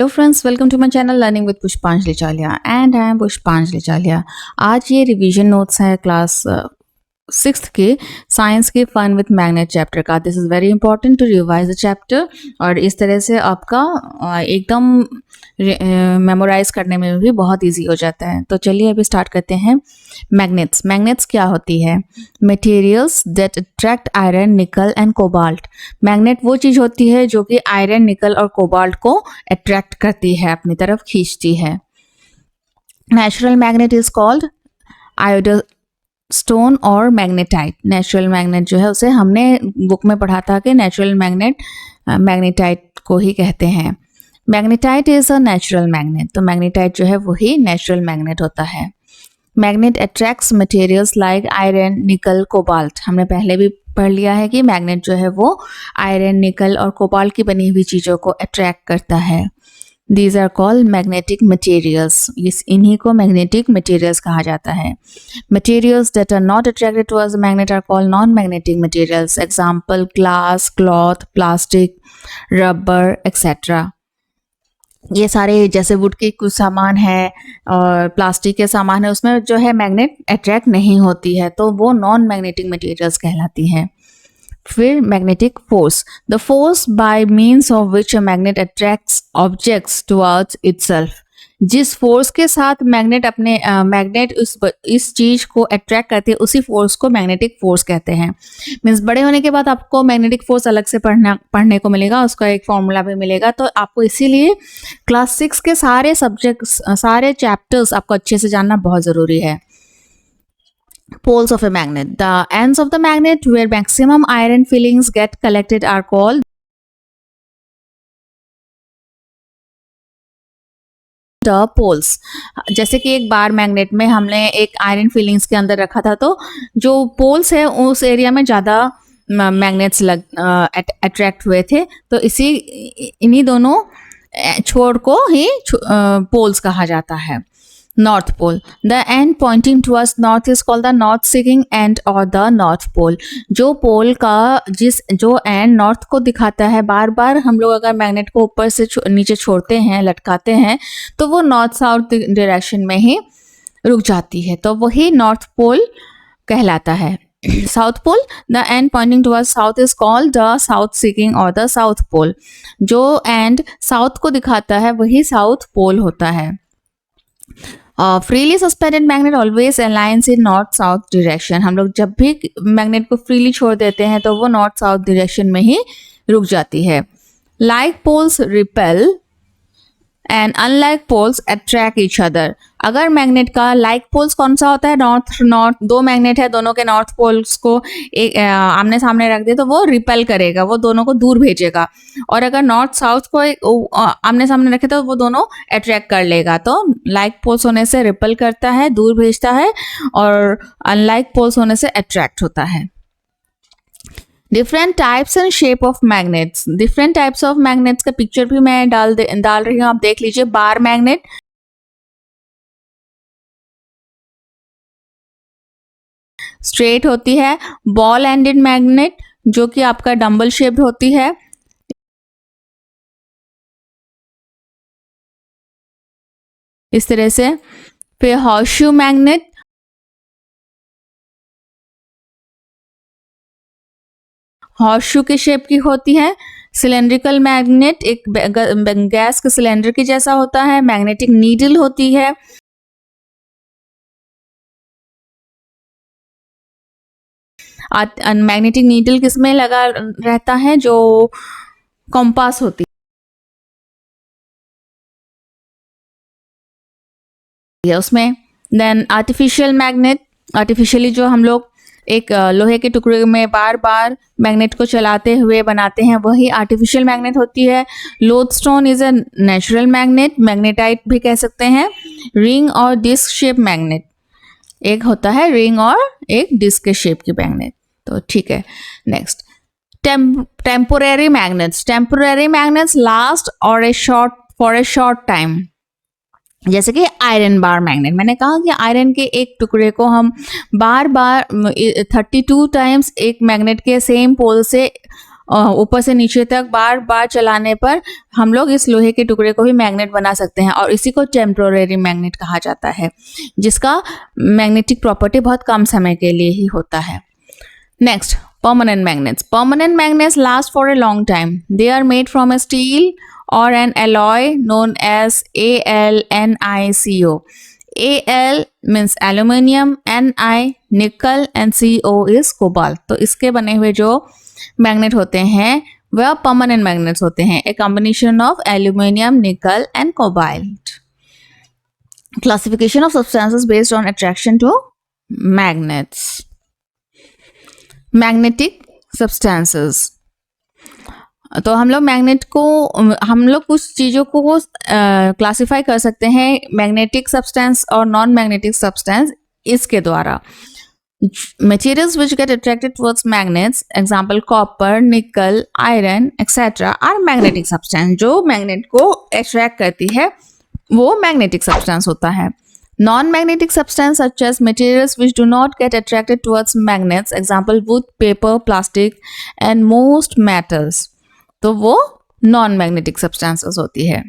Hello friends, welcome to my channel learning with Pushpanjali Chaliya and I am Pushpanjali Chaliya. आज ये revision notes है class sixth के science के fun with magnet chapter का। This is very important to revise the chapter और इस तरह से आपका एकदम मेमोराइज करने में भी बहुत इजी हो जाता है। तो चलिए अभी स्टार्ट करते हैं। मैग्नेट्स मैग्नेट्स क्या होती है? मटेरियल्स दैट अट्रैक्ट आयरन, निकल एंड कोबाल्ट। मैग्नेट वो चीज़ होती है जो कि आयरन, निकल और कोबाल्ट को अट्रैक्ट करती है, अपनी तरफ खींचती है। नेचुरल मैग्नेट इज कॉल्ड आयोडोस्टोन और मैग्नेटाइट। नेचुरल मैग्नेट जो है उसे हमने बुक में पढ़ा था कि नेचुरल मैग्नेट मैग्नेटाइट को ही कहते हैं। Magnetite is a natural magnet. तो मैग्नेटाइट जो है वही नेचुरल मैग्नेट होता है। Magnet attracts materials like iron, निकल, कोबाल्ट। हमने पहले भी पढ़ लिया है कि मैग्नेट जो है वो आयरन, निकल और कोबाल्ट की बनी हुई चीज़ों को अट्रैक्ट करता है। These are called magnetic materials. इन्हीं को magnetic materials कहा जाता है। Materials that are not attracted towards the magnet are called non-magnetic materials. Example: glass, cloth, plastic, rubber, etc. ये सारे जैसे वुड के कुछ सामान है और प्लास्टिक के सामान है, उसमें जो है मैग्नेट अट्रैक्ट नहीं होती है, तो वो नॉन मैग्नेटिक मटेरियल्स कहलाती हैं। फिर magnetic force, the force by means of which a magnet attracts objects towards itself. जिस फोर्स के साथ मैग्नेट अपने मैग्नेट इस चीज को अट्रैक्ट करती है, उसी फोर्स को मैग्नेटिक फोर्स कहते हैं। मीन्स बड़े होने के बाद आपको मैग्नेटिक फोर्स अलग से पढ़ने को मिलेगा, उसका एक फॉर्मूला भी मिलेगा। तो आपको इसीलिए क्लास 6 के सारे सब्जेक्ट्स, सारे चैप्टर्स आपको अच्छे से जानना बहुत जरूरी है। Poles of a magnet. The ends of the magnet where maximum iron fillings get collected are called the poles. जैसे कि एक बार मैग्नेट में हमने एक आयरन फिलिंग्स के अंदर रखा था, तो जो पोल्स है उस एरिया में ज़्यादा मैग्नेट्स अट्रैक्ट हुए थे, तो इन्हीं दोनों छोर को ही पोल्स कहा जाता है। North pole, the end pointing towards north is called the north seeking end और द नॉर्थ पोल। जो पोल का जो एंड नॉर्थ को दिखाता है, बार बार हम लोग अगर मैग्नेट को ऊपर से नीचे छोड़ते हैं, लटकाते हैं, तो वो नॉर्थ साउथ डायरेक्शन में ही रुक जाती है, तो वही नॉर्थ पोल कहलाता है। South pole, the end pointing towards south is called the south seeking और द साउथ पोल। जो एंड साउथ को दिखाता है वही साउथ पोल होता है। Freely suspended magnet always aligns in north south direction. हम लोग जब भी मैग्नेट को फ्रीली छोड़ देते हैं तो वो नॉर्थ साउथ डायरेक्शन में ही रुक जाती है। Like poles repel and unlike poles attract each other. अगर मैग्नेट का लाइक पोल्स कौन सा होता है? नॉर्थ दो मैग्नेट है, दोनों के नॉर्थ पोल्स को एक आमने सामने रख दे तो वो रिपेल करेगा, वो दोनों को दूर भेजेगा। और अगर नॉर्थ साउथ को आमने सामने रखे तो वो दोनों अट्रैक्ट कर लेगा। तो लाइक पोल्स होने से रिपेल करता है, दूर भेजता है, और अनलाइक पोल्स होने से अट्रैक्ट होता है। Different types and shape of magnets. Different types of magnets का पिक्चर भी मैं डाल रही हूँ, आप देख लीजिए। बार मैग्नेट, स्ट्रेट होती है। बॉल एंडेड मैग्नेट जो कि आपका डंबल शेप्ड होती है, इस तरह से। फिर हॉर्सशू मैग्नेट, हॉर्सशू के शेप की होती है। सिलेंड्रिकल मैग्नेट एक गैस के सिलेंडर के जैसा होता है। मैग्नेटिक नीडल होती है। मैग्नेटिक नीडल किसमें लगा रहता है? जो कंपास होती है उसमें। देन आर्टिफिशियल मैग्नेट, आर्टिफिशियली जो हम लोग एक लोहे के टुकड़े में बार बार मैग्नेट को चलाते हुए बनाते हैं, वही आर्टिफिशियल मैग्नेट होती है। Lodestone is a natural magnet, magnetite भी कह सकते हैं। रिंग और डिस्क शेप मैग्नेट, एक होता है रिंग और एक डिस्क के शेप की मैग्नेट। तो ठीक है, next temporary magnets. Temporary magnets last और फॉर ए शॉर्ट टाइम। जैसे कि आयरन बार मैग्नेट, मैंने कहा कि आयरन के एक टुकड़े को हम बार बार 32 टाइम्स एक मैग्नेट के सेम पोल से ऊपर से नीचे तक बार बार चलाने पर हम लोग इस लोहे के टुकड़े को भी मैग्नेट बना सकते हैं और इसी को टेम्पोरेरी मैग्नेट कहा जाता है, जिसका मैग्नेटिक प्रॉपर्टी बहुत कम समय के लिए ही होता है। Next, permanent magnets. Permanent magnets last for a long time. They are made from a steel or an alloy known as AlNiCo. Al means aluminium, Ni nickel and Co is cobalt. तो इसके बने हुए जो magnet होते हैं वह permanent magnets होते हैं, a combination of aluminium, nickel and cobalt. Classification of substances based on attraction to magnets. Magnetic substances, तो हम लोग मैग्नेट को हम लोग कुछ चीज़ों को क्लासिफाई कर सकते हैं मैग्नेटिक सब्सटेंस और नॉन मैग्नेटिक सब्सटेंस इसके द्वारा। Materials which get attracted towards magnets, example copper, nickel, iron, etc. are magnetic substance. जो मैग्नेट को अट्रैक्ट करती है वो मैग्नेटिक सब्सटेंस होता है। Non-magnetic substance such as materials which do not get attracted towards magnets, example wood, paper, plastic and most metals, तो वो non-magnetic substances होती है।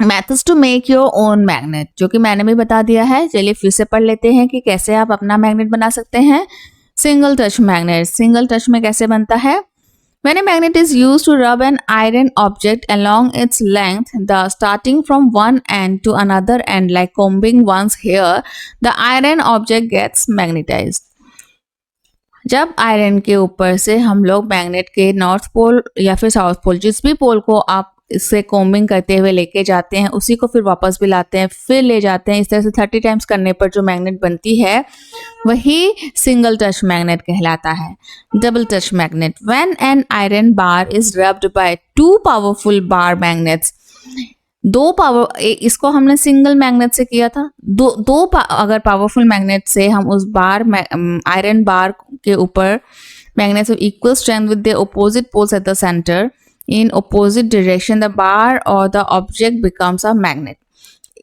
Methods to make your own magnet, जो कि मैंने भी बता दिया है, चलिए फिर से पढ़ लेते हैं कि कैसे आप अपना मैग्नेट बना सकते हैं। Single touch magnet, single touch में कैसे बनता है? When a magnet is used to rub an iron object along its length, the starting from one end to another end like combing one's hair, the iron object gets magnetized. जब iron के ऊपर से हम लोग magnet के north pole या फिर south pole, जिस भी पोल को आप इससे कोम्बिंग करते हुए लेके जाते हैं उसी को फिर वापस भी लाते हैं, फिर ले जाते हैं, इस तरह से 30 टाइम्स करने पर जो मैग्नेट बनती है वही सिंगल टच मैग्नेट कहलाता है। Double touch magnet, when an iron bar is rubbed by two powerful bar magnets, दो पावर, इसको हमने सिंगल मैग्नेट से किया था, अगर पावरफुल मैग्नेट से हम उस बार आयरन बार के ऊपर magnets of equal strength with the opposite poles at the center in opposite direction, the bar or the object becomes a magnet.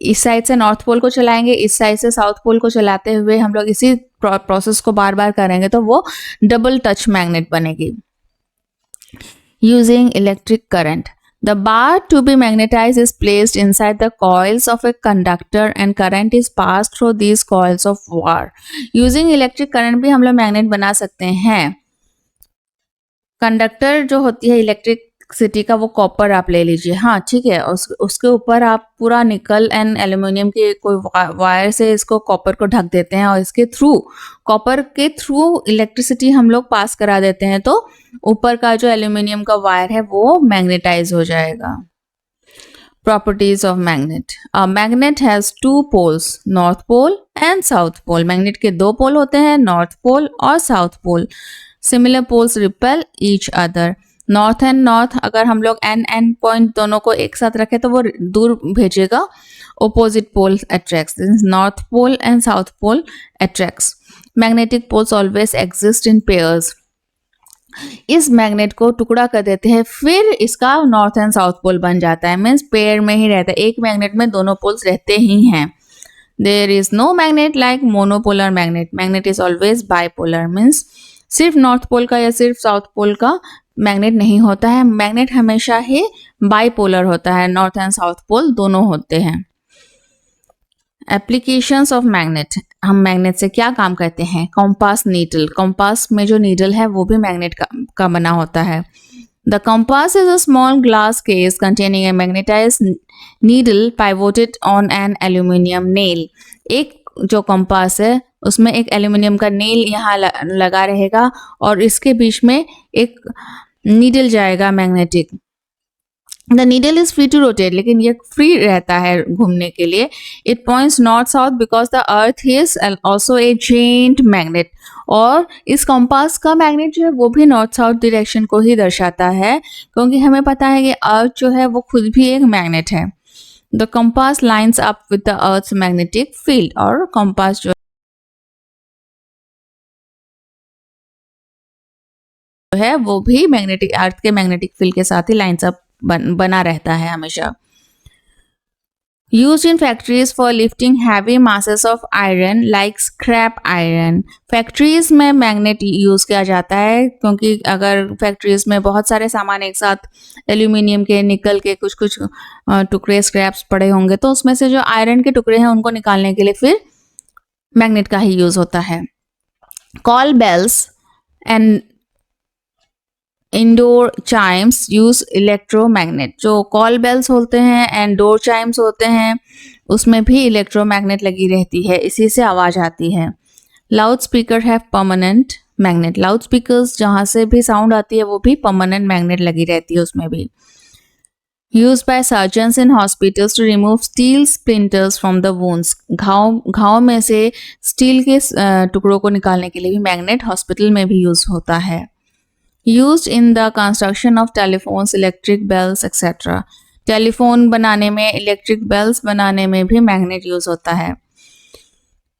इस साइड से नॉर्थ पोल को चलाएंगे, इस साइड से साउथ पोल को चलाते हुए हम लोग इसी प्रोसेस को बार बार करेंगे तो वो डबल टच मैग्नेट बनेगी। Using electric current, the bar to be magnetized is placed inside the coils of a conductor and current is passed through these coils of wire. Using electric current भी हम लोग magnet बना सकते हैं। Conductor जो होती है इलेक्ट्रिक सिटी का वो कॉपर आप ले लीजिए, हाँ ठीक है, उसके ऊपर आप पूरा निकल एंड एल्यूमिनियम के कोई वायर से इसको कॉपर को ढक देते हैं और इसके थ्रू, कॉपर के थ्रू इलेक्ट्रिसिटी हम लोग पास करा देते हैं तो ऊपर का जो एल्यूमिनियम का वायर है वो मैग्नेटाइज हो जाएगा। Properties of magnet, a magnet has two poles, north pole and south pole. Magnet के दो पोल होते हैं, नॉर्थ पोल और south pole. Similar poles repel each other, north and north, अगर हम लोग एन पॉइंट दोनों को एक साथ रखें तो वो दूर भेजेगा, opposite pole attracts, north pole and south pole attracts. Magnetic poles always exist in pairs, इस मैग्नेट को टुकड़ा कर देते हैं फिर इसका नॉर्थ एंड साउथ पोल बन जाता है, मीन्स पेयर में ही रहता है, एक मैग्नेट में दोनों पोल्स रहते ही हैं। There is no magnet like monopolar magnet, magnet is always bipolar, means सिर्फ नॉर्थ पोल का या सिर्फ साउथ पोल का मैग्नेट नहीं होता है, मैग्नेट हमेशा ही बाइपोलर होता है, नॉर्थ एंड साउथ पोल दोनों होते हैं। एप्लीकेशंस ऑफ मैग्नेट, हम मैग्नेट से क्या काम करते हैं? कॉम्पास नीडल, कॉम्पास में जो नीडल है वो भी मैग्नेट का बना होता है। The compass is a small glass case containing A magnetised needle pivoted on an aluminium nail, एक जो कॉम्पास है उसमें एक एल्यूमिनियम का नेल यहाँ लगा रहेगा और इसके बीच में एक नीडल जाएगा मैग्नेटिक। The needle is free to rotate, लेकिन ये फ्री रहता है घूमने के लिए। It points north south because the earth is also a giant magnet, और इस कॉम्पास का मैग्नेट जो है वो भी नॉर्थ साउथ डायरेक्शन को ही दर्शाता है, क्योंकि हमें पता है कि अर्थ जो है वो खुद भी एक मैग्नेट है। The compass lines up with the earth's magnetic field, और कॉम्पास जो है वो भी मैग्नेटिक अर्थ के मैग्नेटिक फील्ड के साथ ही लाइन्स अप बना रहता है हमेशा। Used in factories for lifting heavy masses of iron like scrap iron. Factories में मैग्नेट यूज किया जाता है क्योंकि अगर फैक्ट्रीज में बहुत सारे सामान एक साथ एल्यूमिनियम के, निकल के कुछ कुछ टुकड़े स्क्रैप्स पड़े होंगे तो उसमें से जो आयरन के टुकड़े हैं उनको निकालने के लिए फिर मैग्नेट का ही यूज होता है. Call bells and indoor chimes use electromagnet. जो कॉल बेल्स होते हैं एंड डोर चाइम्स होते हैं उसमें भी इलेक्ट्रोमैग्नेट लगी रहती है, इसी से आवाज आती है. Loud speaker have permanent magnet. Loud speakers जहाँ से भी साउंड आती है वो भी परमानेंट मैग्नेट लगी रहती है उसमें भी. Use by surgeons in hospitals to remove steel splinters from the wounds. घाव में से स्टील के टुकड़ों को निकालने के लिए भी मैग्नेट हॉस्पिटल में भी यूज होता है. Used in the construction of telephones, electric bells, etc. Telephone बनाने में, इलेक्ट्रिक बेल्स बनाने में भी मैग्नेट यूज होता है.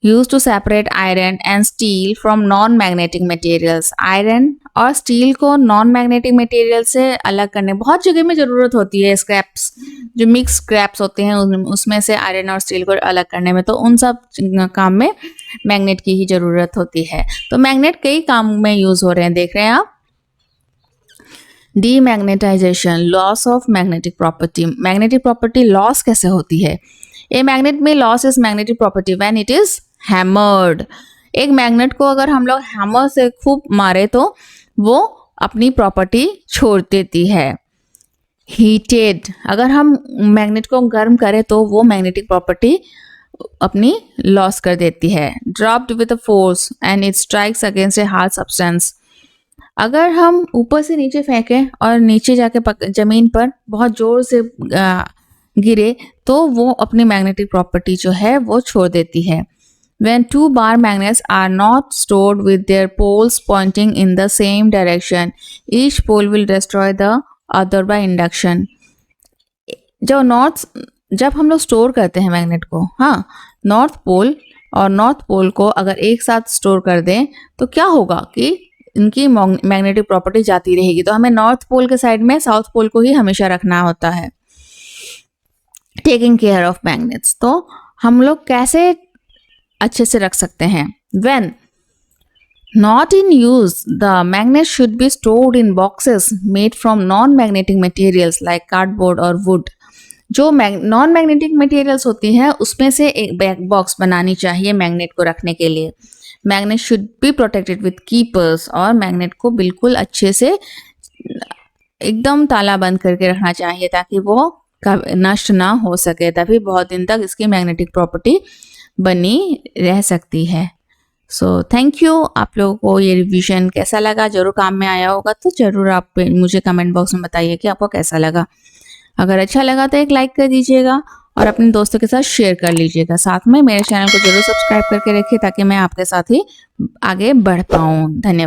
Used to separate iron and steel from non-magnetic materials. Iron और स्टील को नॉन मैग्नेटिक मटेरियल से अलग करने बहुत जगह में ज़रूरत होती है. स्क्रैप्स, जो मिक्स स्क्रैप्स होते हैं उसमें से आयरन और स्टील को अलग करने में, तो उन सब काम में मैग्नेट की ही ज़रूरत होती है. तो मैग्नेट कई काम में यूज हो रहे हैं, देख रहे हैं आप. Demagnetization, loss of magnetic property. Magnetic property loss कैसे होती है? ए मैग्नेट में loss is magnetic property when it is hammered. एक मैग्नेट को अगर हम लोग हैमर से खूब मारे तो वो अपनी प्रॉपर्टी छोड़ देती है. हीटेड, अगर हम मैग्नेट को गर्म करें तो वो मैग्नेटिक प्रॉपर्टी अपनी लॉस कर देती है. Dropped with a force and it strikes against a hard substance. अगर हम ऊपर से नीचे फेंकें और नीचे जाके जमीन पर बहुत जोर से गिरे तो वो अपनी मैग्नेटिक प्रॉपर्टी जो है वो छोड़ देती है. When two bar magnets are not stored with their poles pointing in the same direction, each pole will destroy the other by induction. जब हम लोग स्टोर करते हैं मैग्नेट को, हाँ, नॉर्थ पोल और नॉर्थ पोल को अगर एक साथ स्टोर कर दें तो क्या होगा कि इनकी मैग्नेटिक प्रॉपर्टी जाती रहेगी. तो हमें नॉर्थ पोल के साइड में साउथ पोल को ही हमेशा रखना होता है. टेकिंग केयर ऑफ मैग्नेट्स, तो हम लोग कैसे अच्छे से रख सकते हैं? When not in use, the magnet should be stored in boxes made from non-magnetic materials like cardboard or wood. जो नॉन मैग्नेटिक मटेरियल्स होती हैं उसमें से एक बैक बॉक्स बनानी चाहिए मैग्नेट को रखने के लिए. Magnet should be protected with keepers, और मैग्नेट को बिल्कुल अच्छे से एकदम ताला बंद करके रखना चाहिए ताकि वो नष्ट ना हो सके, तभी बहुत दिन तक इसकी मैग्नेटिक प्रॉपर्टी बनी रह सकती है. So thank you. आप लोगों को ये रिवीजन कैसा लगा? जरूर काम में आया होगा तो जरूर आप मुझे कमेंट बॉक्स में बताइए कि आपको कैसा लगा. अगर अच्छा लगा तो एक लाइक कर दीजिएगा और अपने दोस्तों के साथ शेयर कर लीजिएगा. साथ में मेरे चैनल को जरूर सब्सक्राइब करके रखिए ताकि मैं आपके साथ ही आगे बढ़ पाऊँ. धन्यवाद.